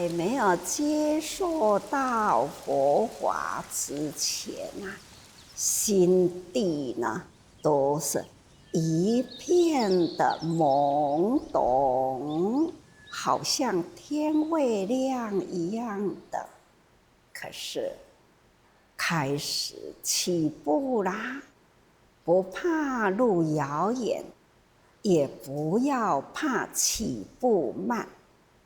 还没有接受到佛法之前啊，心地呢都是一片的懵懂，好像天未亮一样的。可是开始起步啦，不怕路遥远，也不要怕起步慢，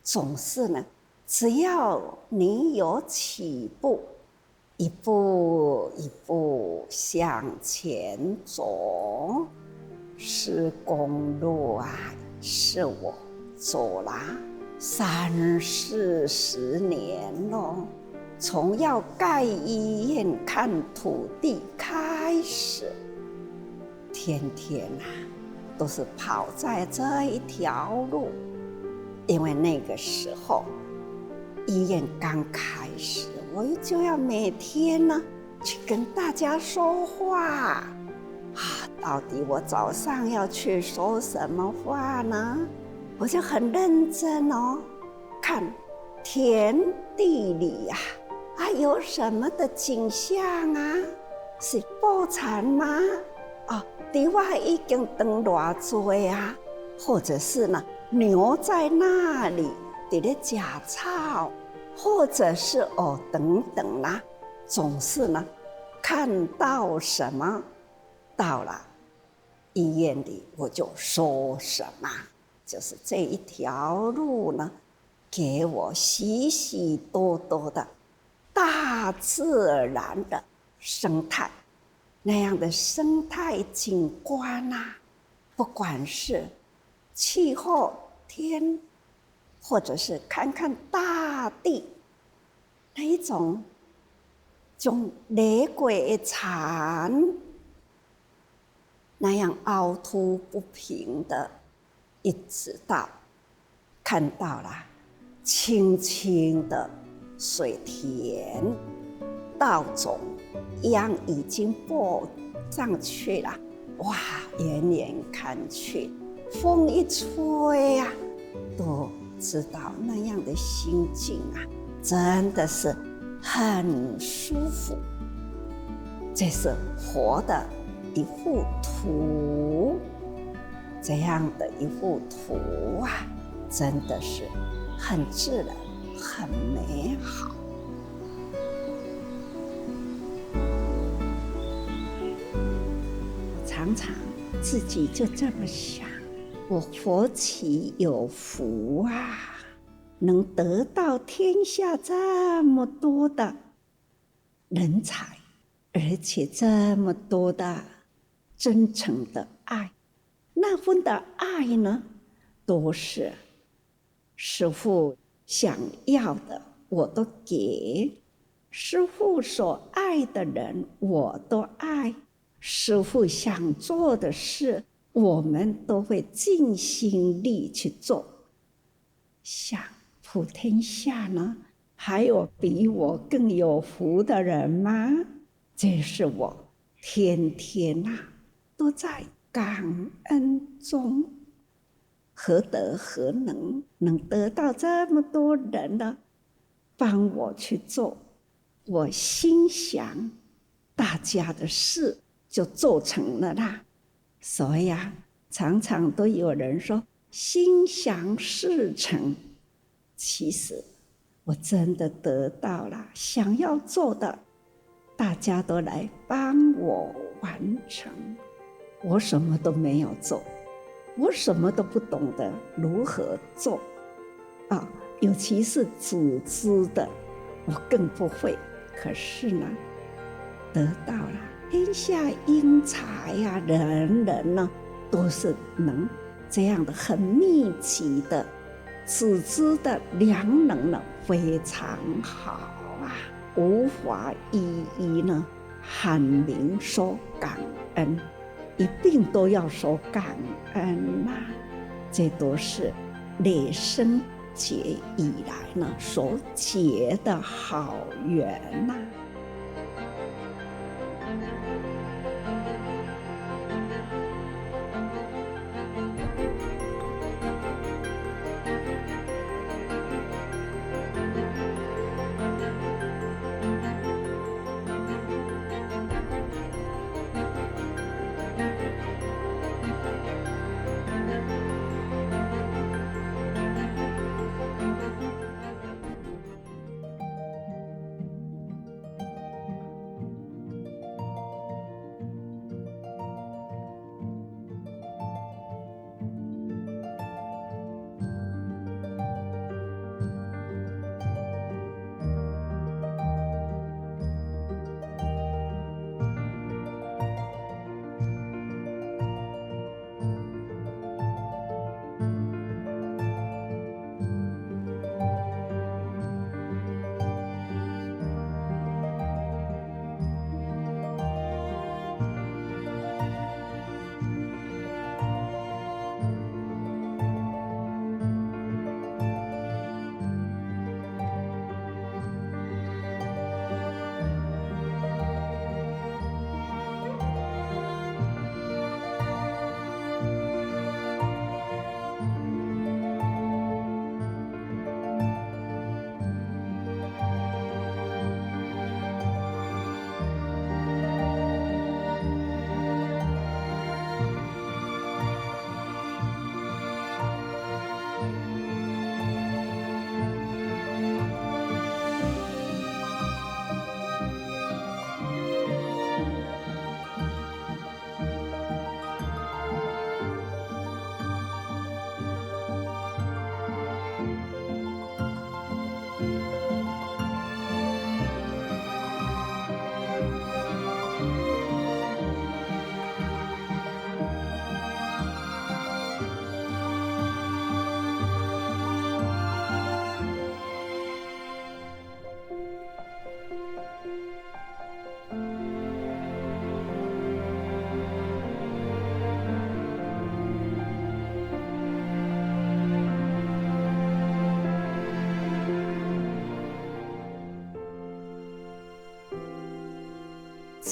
总是呢，只要你有起步，一步一步向前走，是公路啊，是我走了30-40年了。从要盖医院、看土地开始，天天啊，都是跑在这一条路。因为那个时候医院刚开始，我就要每天呢去跟大家说话啊。到底我早上要去说什么话呢？我就很认真哦，看田地里呀，有什么的景象啊？是布田吗？伫我已经长偌多啊，或者是呢，牛在那里伫咧吃草，或者是等等啦，总是呢看到什么，到了医院里我就说什么，就是这一条路呢，给我许许多多的大自然的生态，那样的生态景观啊，不管是气候天，或者是看看大地那一种从雷鬼残那样凹凸不平的，一直到看到了青青的水田，稻种秧已经播上去了，哇，远远看去，风一吹啊，都知道那样的心境啊，真的是很舒服。这是活的一幅图，这样的一幅图啊，真的是很自然，很美好。常常自己就这么想，我佛起有福啊，能得到天下这么多的人才，而且这么多的真诚的爱，那份的爱呢，都是师父想要的，我都给；师父所爱的人，我都爱；师父想做的事，我们都会尽心力去做。想普天下呢，还有比我更有福的人吗？这是我天天都在感恩中，何德何能，能得到这么多人呢帮我去做？我心想，大家的事就做成了啦。所以常常都有人说心想事成，其实我真的得到了想要做的，大家都来帮我完成。我什么都没有做，我什么都不懂得如何做尤其是组织的，我更不会。可是呢，得到了天下英才人人呢都是能这样的很密集的组织的良能呢，非常好无法一一呢喊名说感恩，一定都要说感恩这都是累生劫以来呢所结的好缘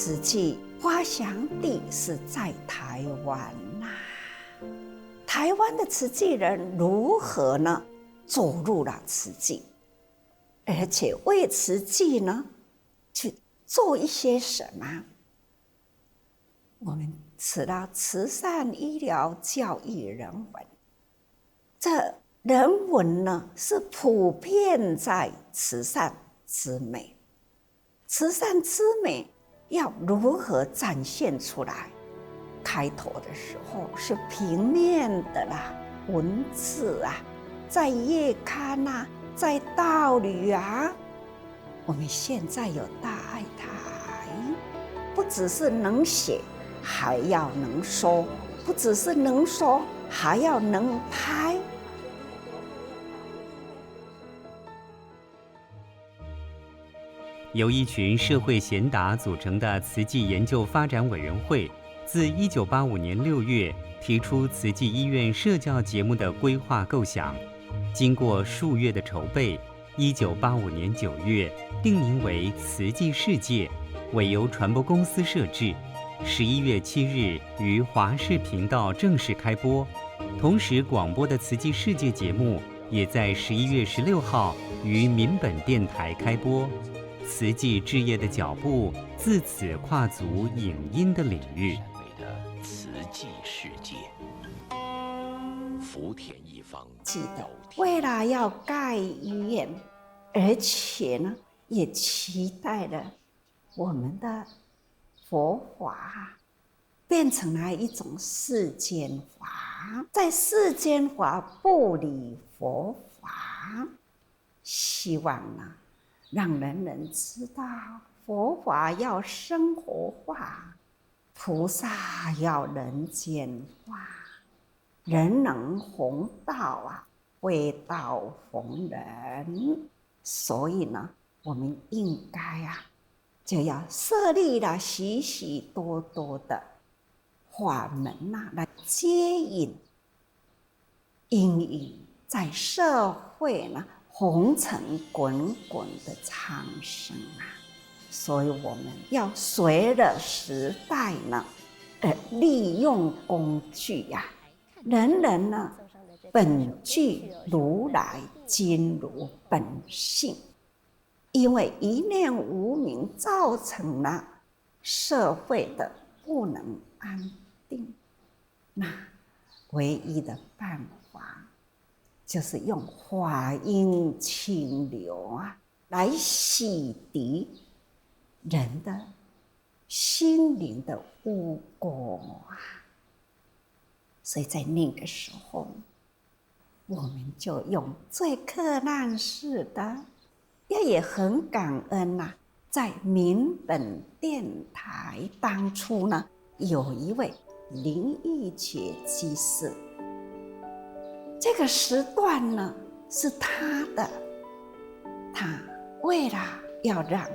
慈济发祥地是在台湾呐。台湾的慈济人如何呢走入了慈济，而且为慈济呢去做一些什么？我们吃了慈善、医疗、教育、人文，这人文呢是普遍在慈善之美。慈善之美要如何展现出来？开头的时候是平面的啦，文字啊，在月刊啊，在道理啊。我们现在有大爱台，不只是能写，还要能说；不只是能说，还要能拍。由一群社会贤达组成的慈济研究发展委员会，自1985年6月提出慈济医院社教节目的规划构想，经过数月的筹备，1985年9月定名为慈济世界，委由传播公司摄制，11月7日于华视频道正式开播。同时广播的慈济世界节目也在11月16号于民本电台开播。慈济置业的脚步自此跨足影音的领域。慈济世界，福田一方记得，为了要盖医院，而且呢，也期待了我们的佛法变成了一种世间法，在世间法不离佛法，希望呢，让人人知道佛法要生活化，菩萨要人间化，人能弘道啊，为道弘人。所以呢，我们应该就要设立了许许多多的法门来接引在社会呢红尘滚滚的苍生所以我们要随着时代呢，利用工具人人呢本具如来金如本性，因为一念无明造成了社会的不能安定，那唯一的办法就是用法音清流来洗涤人的心灵的污垢所以在那个时候，我们就用最克难事的，也很感恩在民本电台当初呢，有一位林义杰居士，这个时段呢是他的，他为了要让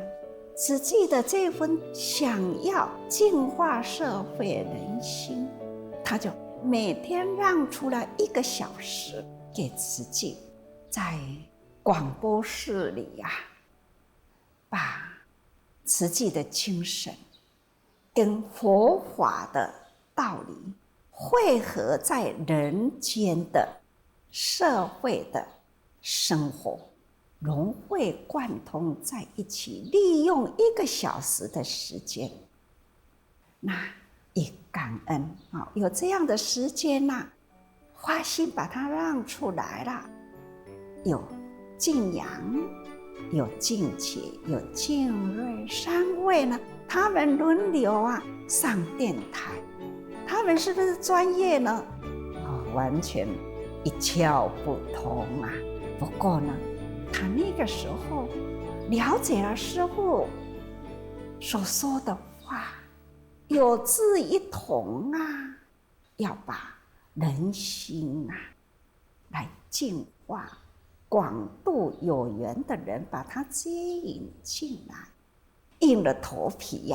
慈济的这份想要净化社会人心，他就每天让出了1个小时给慈济，在广播室里把慈济的精神跟佛法的道理汇合在人间的社会的生活，融会贯通在一起，利用1个小时的时间，那也感恩有这样的时间花心把它让出来了。有晋阳，有晋杰，有晋瑞3位呢，他们轮流上电台，他们是不是专业呢？完全一窍不通不过呢，他那个时候了解了师父所说的话，有志一同要把人心来净化，广度有缘的人把他接引进来，硬着头皮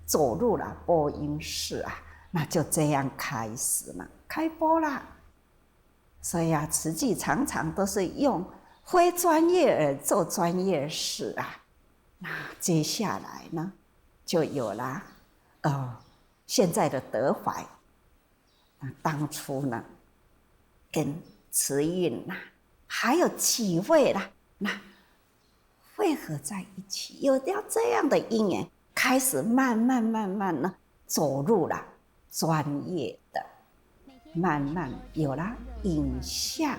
走入了播音室那就这样开始了，开播了。所以慈济常常都是用非专业而做专业事那接下来呢，就有了现在的德怀。当初呢，跟慈运还有几位汇合在一起，有了这样的因缘，开始慢慢呢走入了专业的，慢慢有了影像，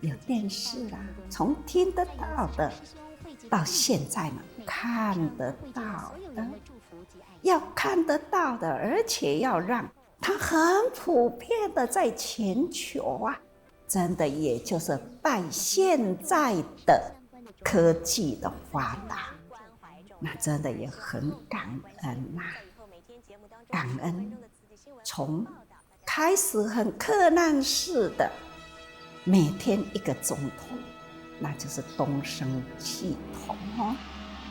有电视啦，从听得到的到现在呢看得到的，要看得到的，而且要让它很普遍的在全球真的也就是拜现在的科技的发达，那真的也很感恩感恩从开始很克难式的每天一个钟头，那就是东升系统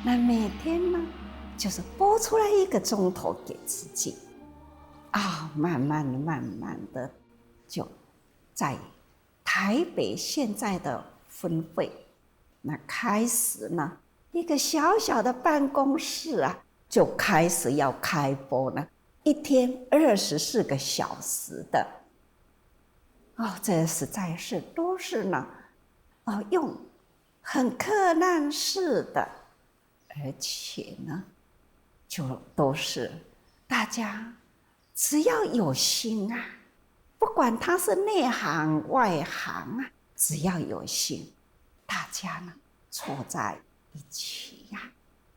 那每天呢就是拨出来一个钟头给自己慢慢的就在台北现在的分会，那开始呢一个小小的办公室就开始要开播呢，一天24个小时的这实在是都是呢用很克难式的，而且呢就都是大家只要有心不管他是内行外行只要有心，大家呢凑在一起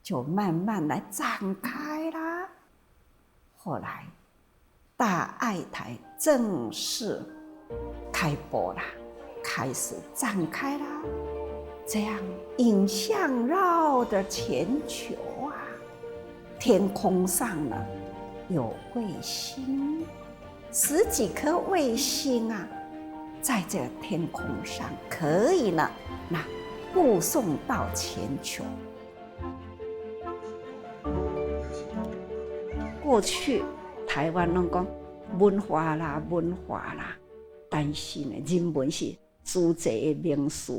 就慢慢来展开啦。后来大爱台正式开播啦，开始展开啦，这样影像绕着全球天空上呢有卫星，10几颗卫星在这个天空上可以呢护送到全球。过去台湾拢讲文化啦，但是呢人文是资济的名词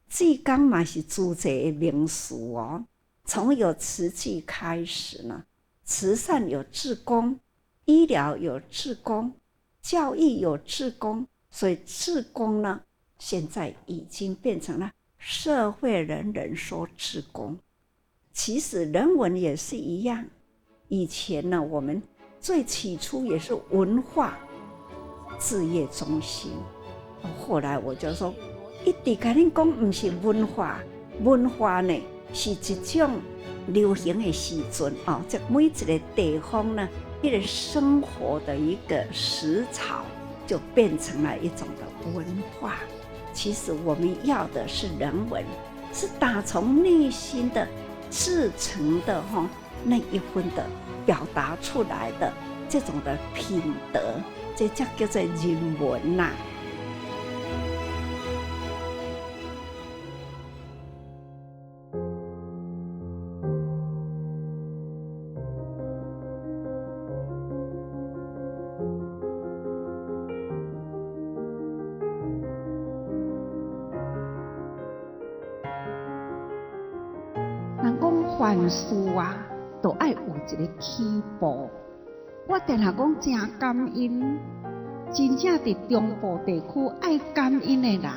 志工嘛是资济的名词从有慈济开始呢，慈善有志工，医疗有志工，教育有志工，所以志工呢现在已经变成了社会人人说志工。其实人文也是一样，以前呢我们最起初也是文化事业中心，后来我就说一直跟你讲不是文化，文化呢是一种流行的时阵在每一个地方呢一个生活的一个食草就变成了一种的文化。其实我们要的是人文，是打从内心的至诚的那一份的表达出来的这种的品德，这叫做人文人讲凡事都要有一个起步。我定下讲真感恩，真正伫中部地区爱感恩的人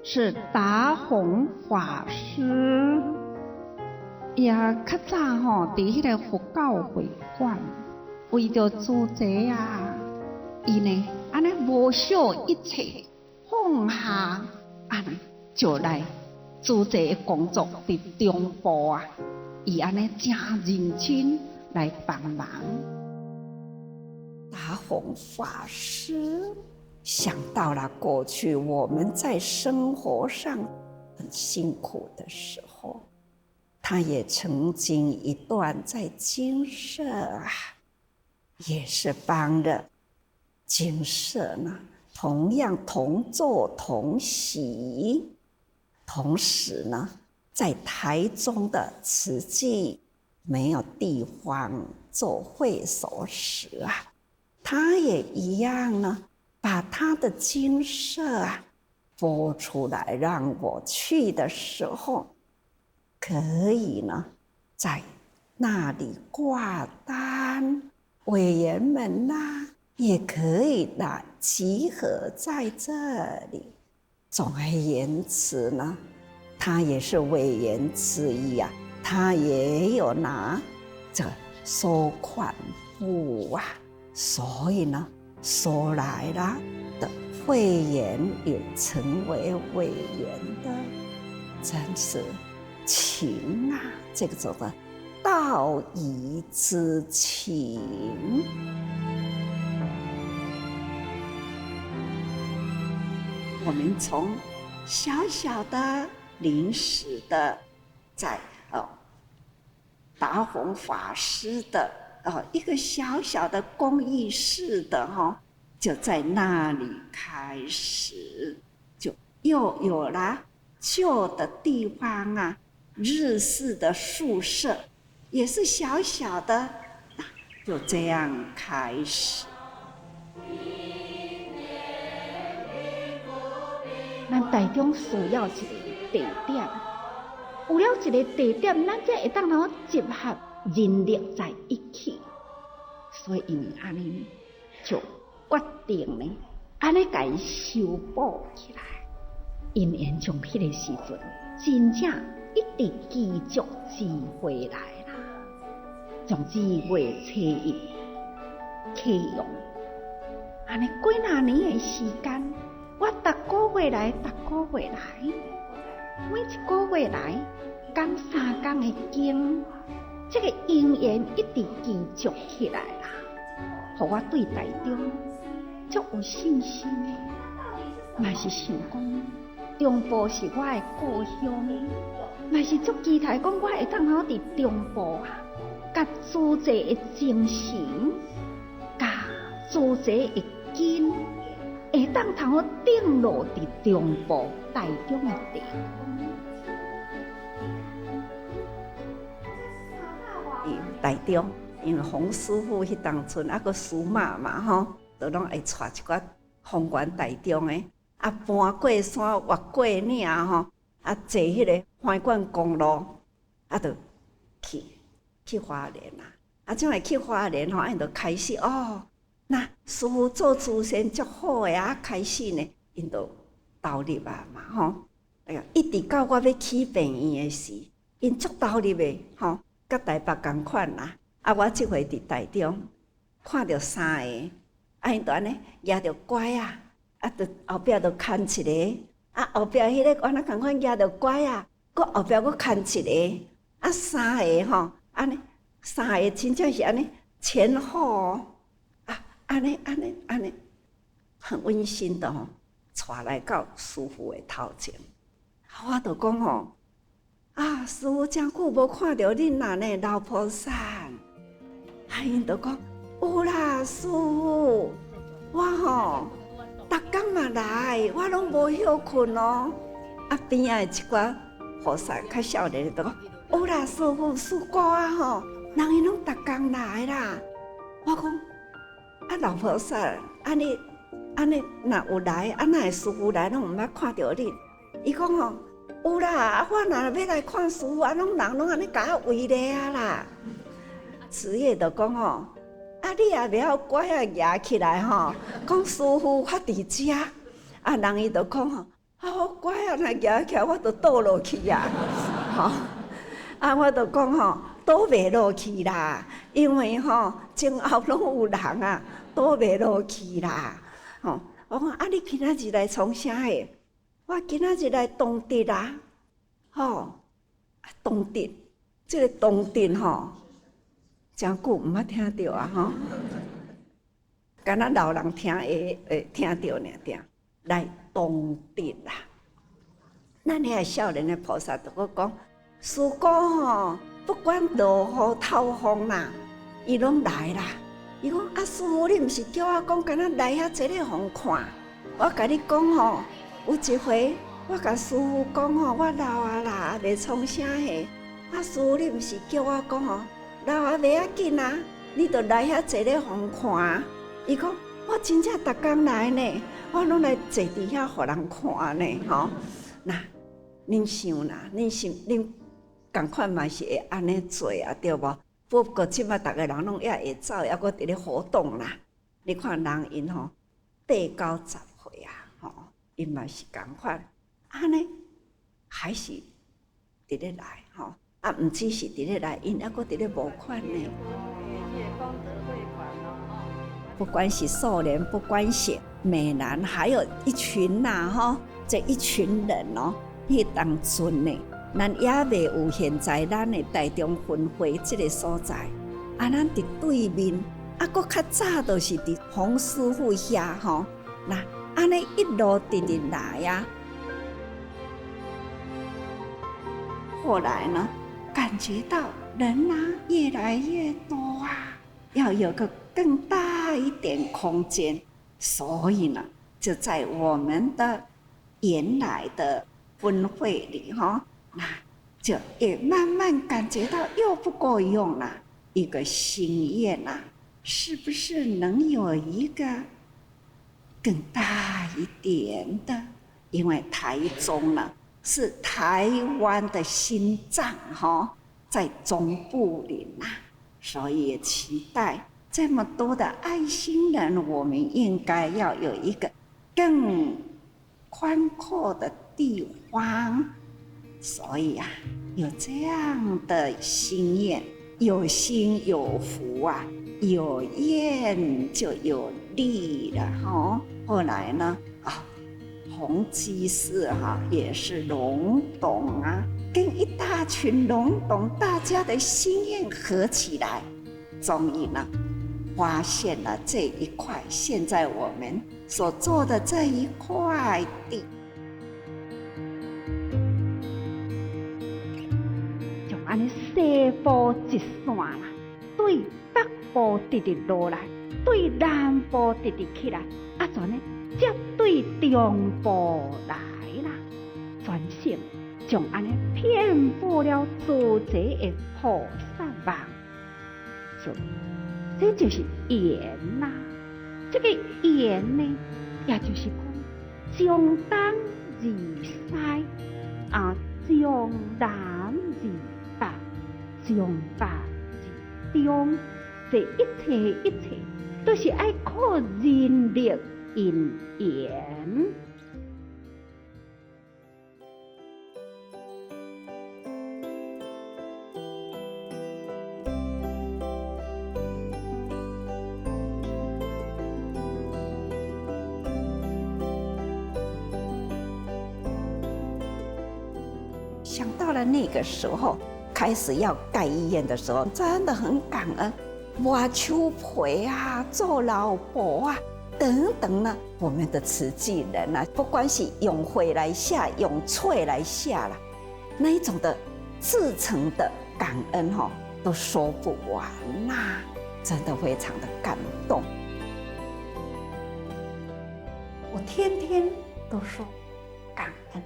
是达宏法师。也较早伫迄个佛教会馆，为着主席伊呢安尼无惜一切，放下就来主席的工作伫中部伊安尼真认真来帮忙。达宏法师想到了过去我们在生活上很辛苦的时候，他也曾经一段在精舍也是帮着精舍呢，同样同坐同席。同时呢，在台中的慈济没有地方做会所时他也一样呢，把他的精舍拨出来，让我去的时候可以呢，在那里挂单，委员们也可以来集合在这里。总而言之呢，他也是委员之一啊，他也有拿这收款簿啊，所以呢，说来了的会员也成为委员的，真是情啊！这个叫做道义之情。我们从小小的临时的，在达宏法师的一个小小的公益室的就在那里开始，就又有了旧的地方啊，日式的宿舍也是小小的，就这样开始。咱台中需要一个地点，有了一个地点，咱才会当好集合人力在一起。所以因为安尼就决定呢，安尼甲伊修补起来。因缘从迄个时阵，真正一直继续寄回来啦，从2月初1启用，安尼几若年的时间。我逐个月来，每一个月来，讲3天的经，这个因缘一直继续起来啦，互我对台中足有信心的，嘛是想讲中部是我的故乡，嘛是足期待讲我会当好伫中部甲主祭的精神，甲主祭的根。会当通好定落伫中部台中的地方。台中，因为洪师傅迄当阵个司马嘛就拢会带一寡方圆台中的，搬过山越过岭坐迄个花冠公路，就去花莲啦。怎会去花莲因就开始那师父做慈善足好的开始呢，因就投入嘛一直到我要起病院的时，因足投入的甲台北同款啦。我即回伫台中看到3个，因就安尼举着拐就后壁就牵一个，后壁迄个安那同款举着拐搁后壁搁牵一个，3个安尼，3个真正是安尼前后安尼，很温馨的带来到师父的头前。我就讲师父真久无看到恁呢老菩萨，因就讲有啦，师父，我逐天嘛来，我拢无休困边仔的一寡菩萨较少年就讲有啦，师父，师姑人伊拢逐天来啦。我讲。老菩萨，安尼，若有来，哪会师父来，拢毋捌看到你？伊讲有啦，我若要来看师父，人拢安尼甲我围咧啦。职业就讲你也袂晓拐举起来讲师父我伫遮，人伊就讲我拐若举起来，我就倒落去我就讲倒袂落去啦，因为前后拢有人倒袂落去啦。我讲你今仔日来创啥的？我今仔日来东迪东迪，这个东迪真久毋捌听到敢若老人听会听到尔来东迪啦。咱遐少年的菩萨就搁讲，师姑不管落雨透风啦，伊拢来啦。伊讲师父，你毋是叫我讲，敢若来遐坐咧互看？我甲你讲有一回我甲师父讲我老啦，袂创啥嘿。师父，你毋是叫我讲老袂要紧你就来遐坐咧互看。伊讲我真正逐工来呢，我拢来坐伫遐互人看呢那恁想啦，恁共款嘛是会安尼做对无？不过即马大家人拢也会走，还阁伫咧活动啦。你看人因吼八九十岁啊，吼，因嘛是共款，安尼还是伫咧来吼，啊，毋只是伫咧来，因还阁伫咧募款呢。不管是素莲，不管是美男，还有一群呐，吼，这一群人哦，迄当阵呢。咱也未有现在咱的台中分会这个所在，啊，咱伫对面，啊，搁较早就是伫洪师傅遐吼，那安尼一路直直来呀。后来呢，感觉到人啊越来越多啊，要有个更大一点空间，所以呢，就在我们的原来的分会里哈。那就也慢慢感觉到又不够用了，一个心愿啊，是不是能有一个更大一点的？因为台中呢是台湾的心脏哈，在中部里呐，所以也期待这么多的爱心人，我们应该要有一个更宽阔的地方。所以啊，有这样的心愿，有心有福啊，有愿就有力了哈。后来呢，洪基寺哈也是龙董啊，跟一大群龙董大家的心愿合起来，终于呢发现了这一块，现在我们所做的这一块地。安尼西部一线啦，对北部直直落来，对南部直直起来，啊，全呢接对中部来啦，全省将安尼遍布了诸济的菩萨网，所以这就是缘啦。这个缘呢，也就是讲从东而西啊，从南而北，从北而中，这一切一切都是爱靠人力因缘。想到了那个时候，开始要盖医院的时候，真的很感恩，挖秋培啊，做老婆啊，等等呢，我们的慈济人啊，不管是用灰来下，用翠来下啦，那一种的至诚的感恩哈，都说不完呐，真的非常的感动。我天天都说感恩。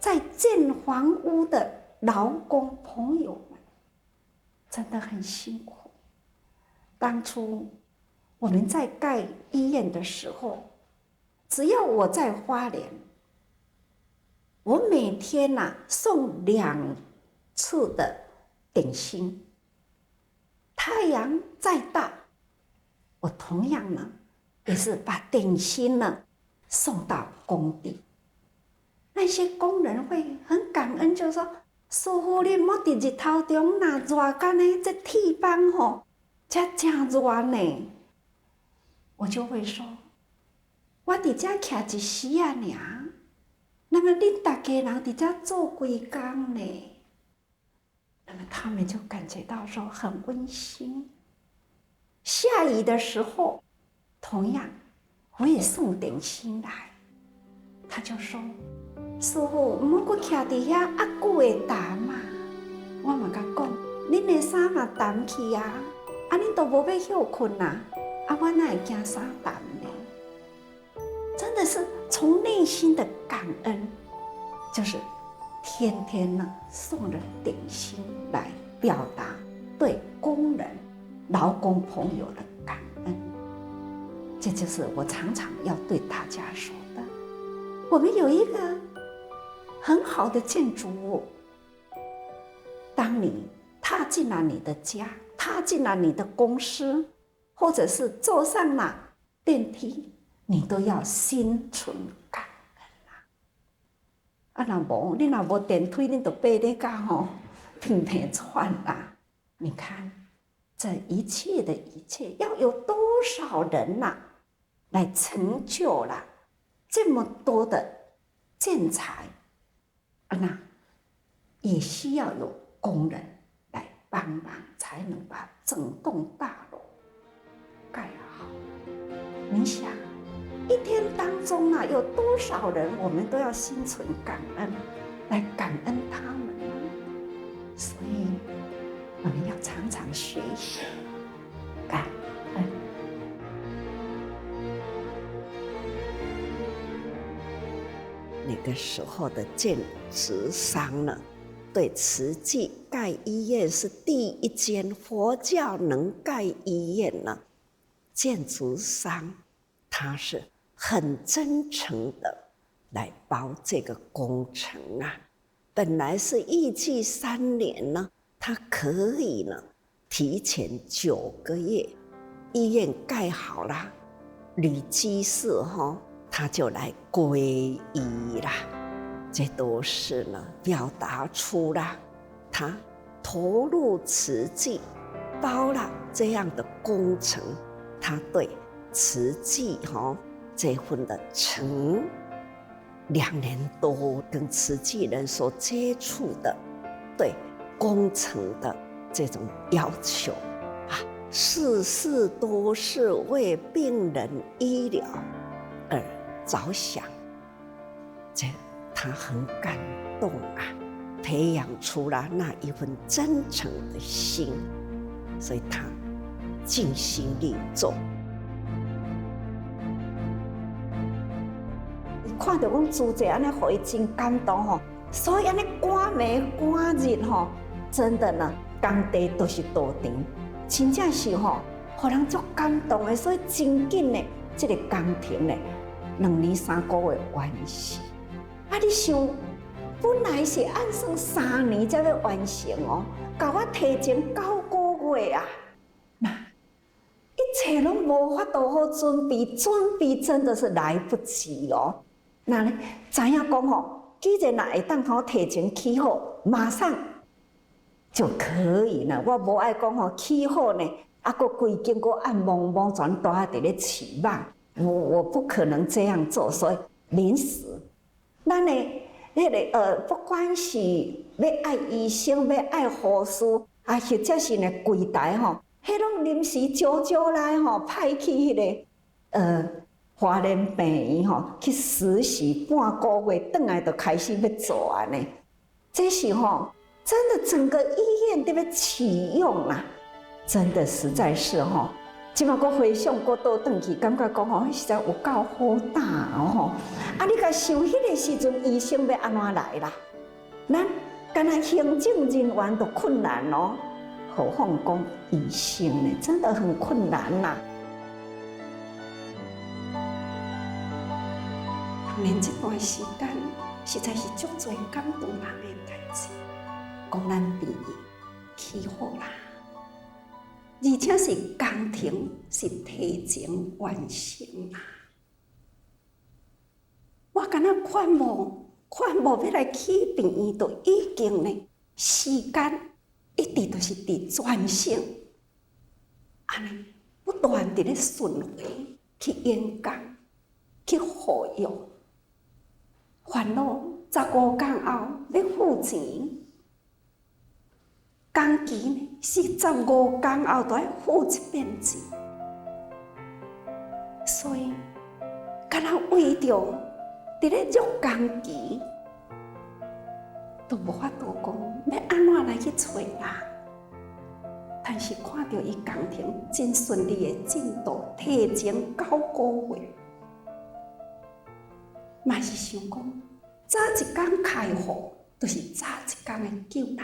在建房屋的劳工朋友们，真的很辛苦。当初我们在盖医院的时候，只要我在花莲，我每天送2次的点心。太阳再大，我同样呢也是把点心呢送到工地。那些工人会很感恩，就说：“师父，你莫伫日头中那热干呢，这铁板吼，才真热呢。”我就会说：“我伫这徛一时啊尔，那么恁大家人伫这做几工呢？”那么他们就感觉到说很温馨。下雨的时候，同样我也送点心来，他就说：“师父，唔好徛伫遐啊久会澹嘛。”我嘛甲讲，恁的衫嘛澹去啊，恁都无要休困啊，我哪会惊衫澹呢？真的是从内心的感恩，就是天天呢送着点心来表达对工人、劳工朋友的感恩。这就是我常常要对大家说的。我们有一个很好的建筑物，当你踏进了你的家，踏进了你的公司，或者是坐上了电梯，你都要心存感恩啊！你若无电梯，你就爬咧甲吼平平喘啦。你看这一切的一切，要有多少人来成就了这么多的建材那也需要有工人来帮忙，才能把整栋大楼盖好。你想，一天当中有多少人，我们都要心存感恩，来感恩他们呢？所以，我们要常常学习感恩。那个时候的建筑商呢，对慈济盖医院是第一间佛教能盖医院呢，建筑商他是很真诚的来包这个工程本来是预计3年呢，他可以呢提前9个月，医院盖好了，吕居士他就来皈依啦。这都是呢表达出了他投入慈济，包了这样的工程，他对慈济这份的诚，2年多跟慈济人所接触的，对工程的这种要求事事都是为病人医疗而着想，这他很感动培养出了那一份真诚的心，所以他尽心力做。看到阮主席安尼，互伊真感动所以安尼赶暝赶日真的呢，工地都是大场，真正是互人足感动的。所以真紧的，这个工程呢，2年3个月完成。你想，本来是按算3年才要完成甲我提前9个月那一切拢无法度好准备，准备真的是来不及那呢，知影讲既然会当提前起好，马上就可以了。我无爱讲起好呢，佫规间佫按蒙蒙全大家伫咧期望，我不可能这样做，所以临时，咱呢，不管是要爱医生，要爱护士，或者是呢柜台迄拢临时招来派去迄个花莲病院去实习半个月，回来就开始要做呢。这是真的整个医院都要启用真的实在是即马我回想过倒转去，感觉讲实在有够好打你甲想迄个时阵，医生要安怎来啦？咱干那行政人员都困难何况讲医生呢，真的很困难当年这段时间，实在是足多感动人的代志。讲咱病院起好啦，而且是工程是提前完成我敢若看无要来起病院，就已经呢时间一直都是伫专线，安尼不断伫咧顺回去演讲，去服用。烦恼15天后要付钱，工期呢45天后就要付一遍钱，所以敢若为着伫咧约工期，都无法度讲要安怎来去找人。但是看到伊工程真顺利的进度，提前9个月。嘛是想讲，早一天开户，就是早一天的救人。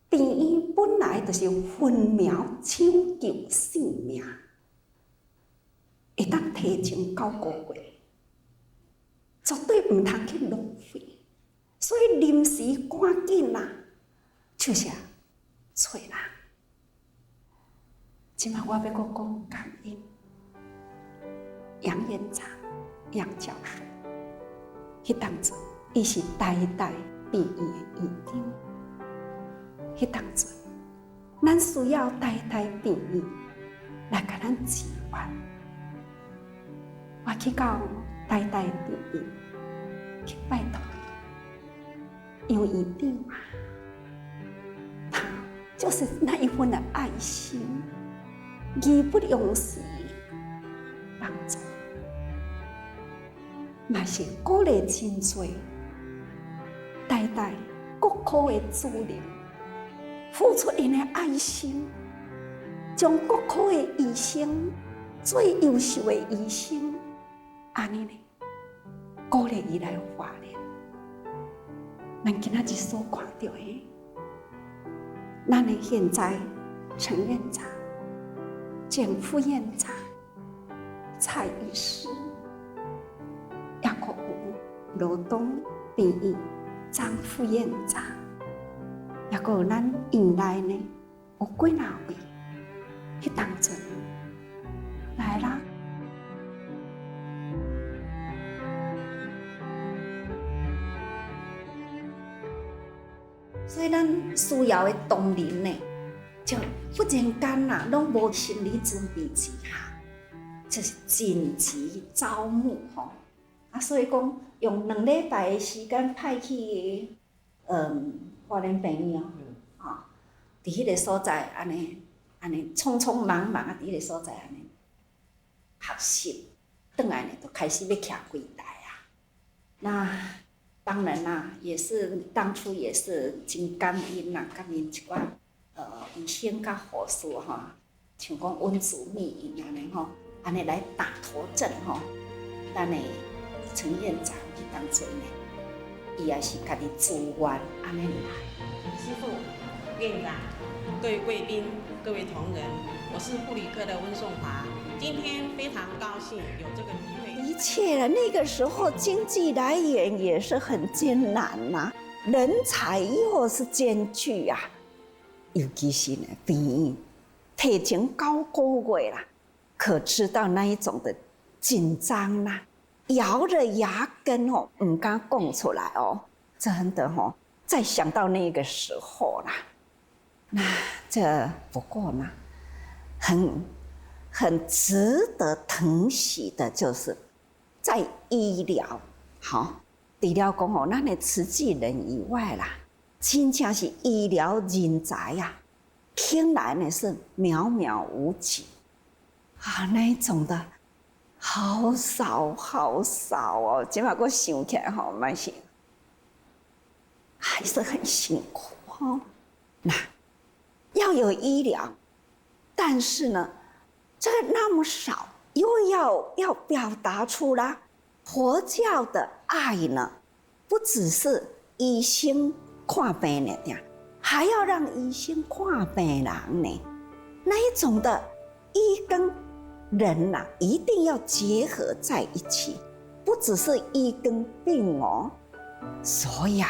病院本来就是分秒抢救性命，会当提前9个月，绝对唔通去浪费。所以临时赶紧就是找人，今晚我要讲感恩杨院长、杨教授，迄当阵伊是代代毕业的院长，迄当阵咱需要代代毕业来甲咱支援。我去到代代毕业去拜托杨院长啊，他就是那一份的爱心。义不容辞帮助，嘛是鼓励真多代代国科的子女付出因的爱心，将国科的医生最优秀的医生，安尼呢鼓励伊来发展。咱今仔日所看到的，咱的现在陈院长。简副院长、蔡医师，也个有罗东病院张副院长，也个有咱院内呢有几哪位，迄当阵来啦。所以咱需要的同仁呢。就忽然间呐，拢无心理准备之下，就是紧急招募吼。所以讲用2礼拜的时间派去花莲病院吼，伫迄个所在安尼匆匆忙忙啊，伫迄个所在安尼学习，转来呢就开始要徛柜台啊。那当然啦，也是当初也是真感恩啦，感恩一寡。医生甲护士吼，像讲温祖密因安尼吼，安尼来打头阵吼。咱的陈院长当阵呢，伊也是家己自愿安尼来。师父、院长、各位贵宾、各位同仁，我是护理科的温颂华，今天非常高兴有这个机会。的确，那个时候经济来源也是很艰难呐，人才又是艰巨啊。尤其是呢，病院提前9个月啦，可知道那一种的紧张啦，咬着牙根哦，唔敢讲出来哦，真的哦。再想到那个时候啦，那这不过呢，很值得疼惜的，就是在医疗好，除了讲哦，咱的慈济人以外啦。真正是医疗人才呀，听来呢是渺渺无几啊，那一种的好少好少哦。今嘛我想起来吼，蛮是还是很辛苦哦。那要有医疗，但是呢，这个那么少，又要表达出来佛教的爱呢，不只是医生。看病人呀，还要让医生看病人呢，那一种的医跟人呐，一定要结合在一起，不只是医跟病哦。所以啊，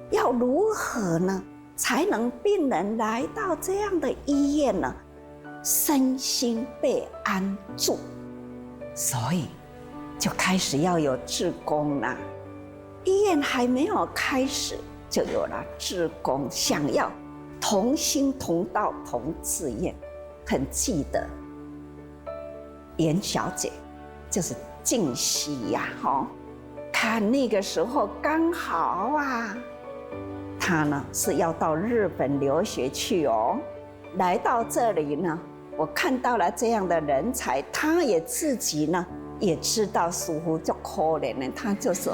要如何呢，才能病人来到这样的医院呢，身心被安住？所以就开始要有志工啦。医院还没有开始。就有了志工想要同心同道同志愿，很记得严小姐就是静熙呀，看那个时候刚好啊，她呢是要到日本留学去哦，来到这里呢，我看到了这样的人才，她也自己呢。也知道师父就可怜的，他就是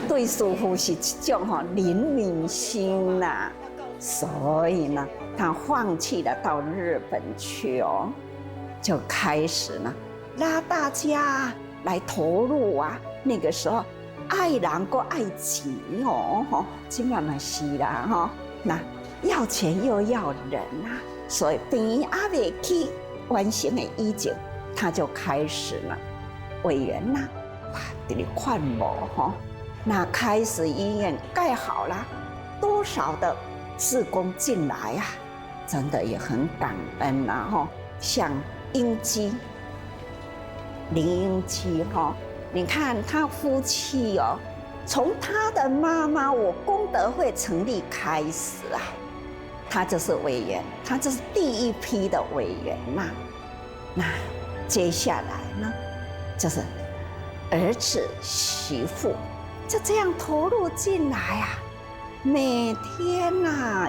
对师父是这种怜悯心呐，所以呢，他放弃了到日本去哦，就开始呢拉大家来投入啊。那个时候爱人过爱钱哦，今晚嘛是啦那要钱又要人啊，所以病院还未去完成的以前，他就开始了。委员呐，哇，这里看无那开始医院盖好了，多少的志工进来啊，真的也很感恩呐像英基、林英基你看他夫妻从他的妈妈我功德会成立开始他就是委员，他就是第一批的委员那接下来呢，就是儿子媳妇就这样投入进来每天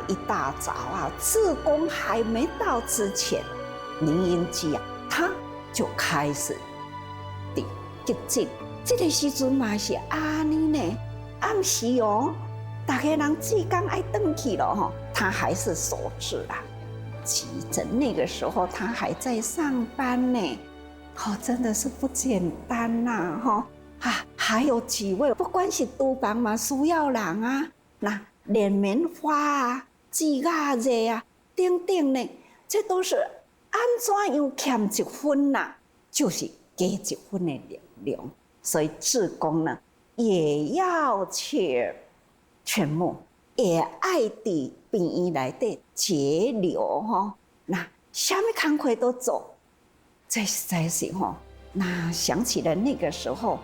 一大早志工还没到之前，林英基他就开始激进。这个时阵嘛是安尼呢，暗时大家人志工爱回去了他还是守志急着那个时候他还在上班呢，真的是不简单还有几位不管是厨房嘛需要人那连棉花纸热等等呢，这都是安怎样欠一分就是加一分的力量。所以志工呢也要去劝募，也爱在病院内底节流那什么工课都做，这实在是那想起了那个时候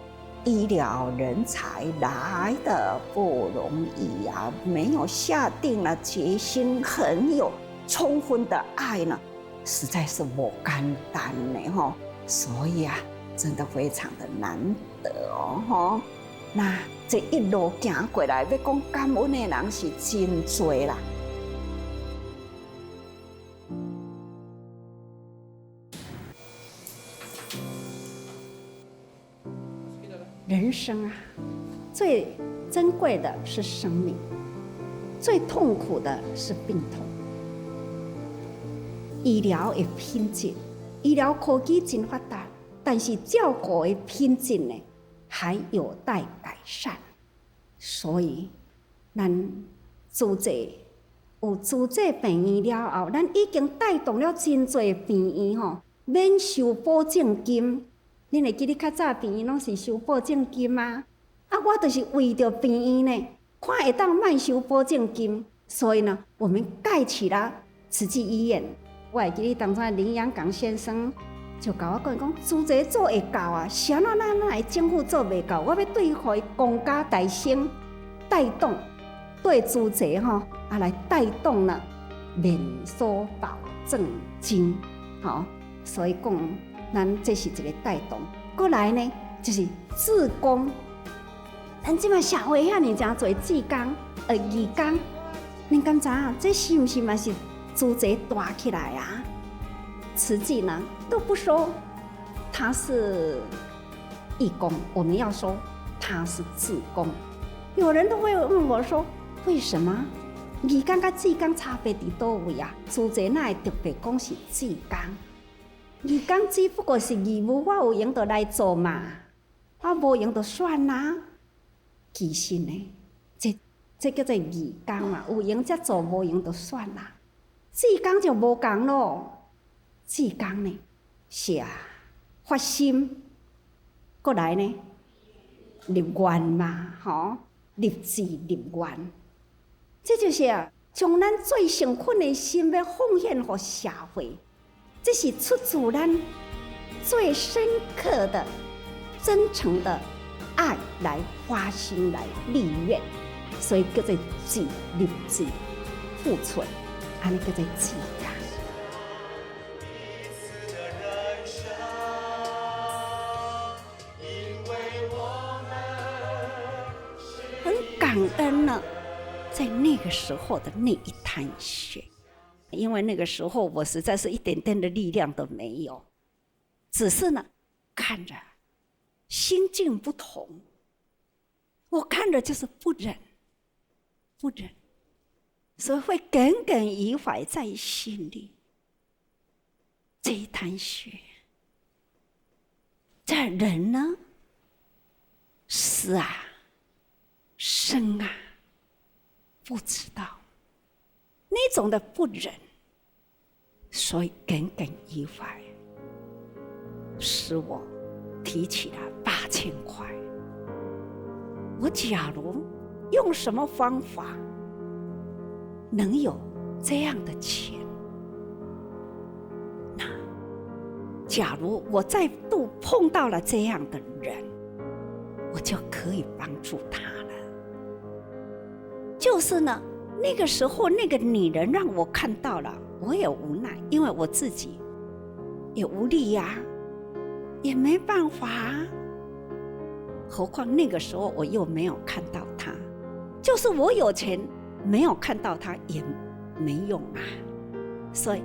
医疗人才来的不容易没有下定了决心，很有充分的爱呢，实在是不简单呢所以真的非常的难得那这一路行过来，要讲感恩的人是真多啦。人生最珍贵的是生命，最痛苦的是病痛。医疗的品质，医疗科技真发达，但是照顾的品质呢，还有待改善。所以，咱资济有资济病院了后，咱已经带动了真侪病院免收保证金。恁会记得较早病院拢是收保证金我就是为着病院呢，看会当慢收保证金，所以呢，我们盖起了慈济医院。我会记得当初林阳港先生就甲我讲，资济做会到啥咱会政府做袂到？我要对互伊公家大省带动，对资济来带动了免收保证金，所以讲。咱这是一个带动，过来呢就是志工。咱即摆社会遐尼真侪志工、义工，恁敢知影？这是不是嘛是资济大起来慈济呢都不说他是义工，我们要说他是志工。有人都会问我说，为什么义工跟志工差别伫倒位资济哪会特别讲是志工？义工只不过是义务，我有闲就来做嘛，我无闲就算啦。其实呢，这叫做义工有闲才做，无闲就算啦。志工就无同咯，志工呢是发心，过来呢立愿嘛，立志立愿，这就是将咱最诚恳的心要奉献给社会。这是出自咱最深刻的、真诚的爱来发心来立愿，所以叫做志立志付存，安尼叫做志工。很感恩呢，在那个时候的那一滩血。因为那个时候我实在是一点点的力量都没有，只是呢看着心境不同，我看着就是不忍，所以会耿耿于怀在心里。这一滩血，这人呢，死生不知道。那种的不忍，所以耿耿于怀，使我提起了8000块。我假如用什么方法能有这样的钱，那假如我再度碰到了这样的人，我就可以帮助他了。就是呢，那个时候那个女人让我看到了，我也无奈，因为我自己也无力呀，也没办法。何况那个时候我又没有看到他，就是我有钱没有看到他也没用啊。所以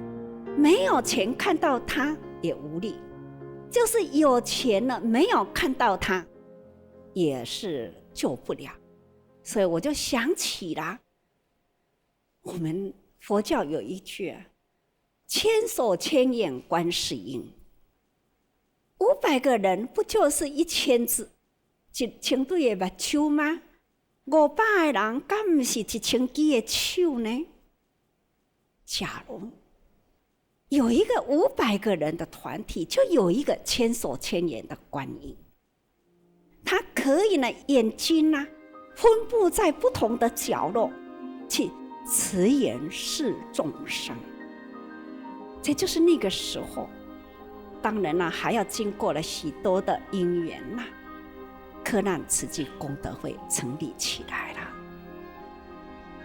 没有钱看到他也无力，就是有钱了没有看到他也是救不了。所以我就想起了我们佛教有一句千手千眼观世音，500个人不就是1000只1,000对的目睭吗？500个人敢不是1000只的手呢？假如有一个500个人的团体，就有一个千手千眼的观音，他可以呢眼睛呢分布在不同的角落去慈眼视众生。这就是那个时候，当然了，还要经过了许多的因缘啦，柯难慈济功德会成立起来了，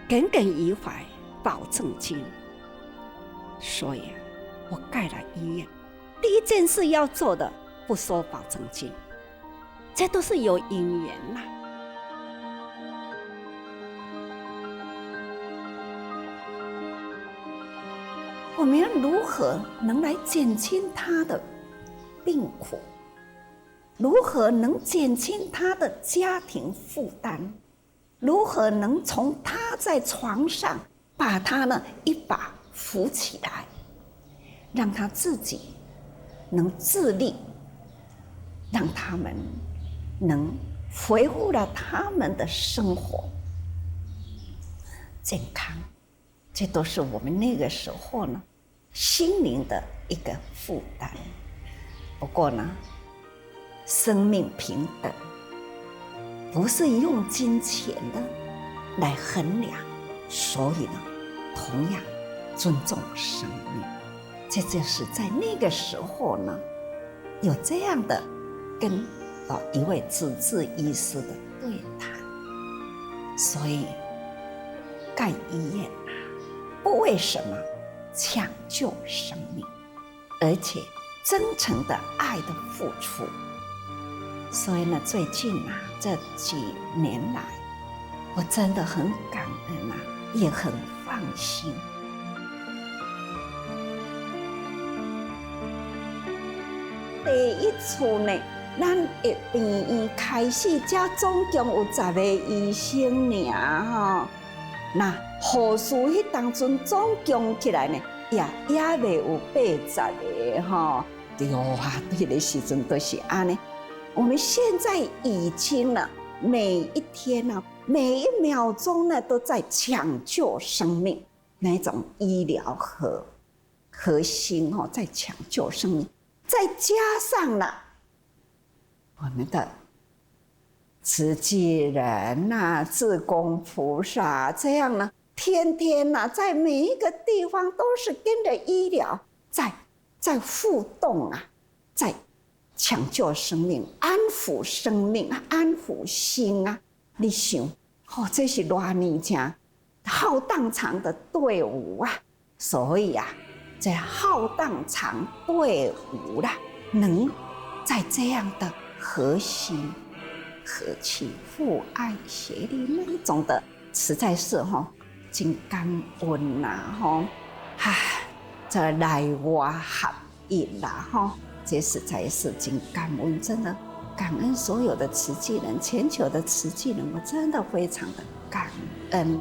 耿耿于怀保证金。所以我盖了医院，第一件事要做的不收保证金，这都是有因缘啦。我们要如何能来减轻他的病苦？如何能减轻他的家庭负担？如何能从他在床上把他呢一把扶起来，让他自己能自立，让他们能恢复了他们的生活健康？这都是我们那个时候呢心灵的一个负担。不过呢，生命平等不是用金钱的来衡量，所以呢，同样尊重生命。这就是在那个时候呢，有这样的跟一位主治医师的对谈。所以盖医院啊，不为什么抢救生命，而且真诚的爱的付出。所以呢，最近啊这几年来，我真的很感恩啊，也很放心。第一次呢，咱的病院开始，才总共有10个医生尔吼。那护士迄当阵总共起来呢，也未有80个吼。对啊，对的时阵都是安尼。我们现在已经呢，每一天呢，每一秒钟呢，都在抢救生命，那种医疗核心哦，在抢救生命，再加上了我们的慈济人呐、志工菩萨，这样呢，天天呐，在每一个地方都是跟着医疗在互动啊，在抢救生命、安抚生命、安抚心啊！你想，这是多年前浩荡长的队伍啊！所以啊，这浩荡长队伍啦，能在这样的和心、和气、互爱、协力那一种的，实在是真感恩呐！这内外合一啦！这实在是真感恩，真的感恩所有的慈济人，全球的慈济人，我真的非常的感恩。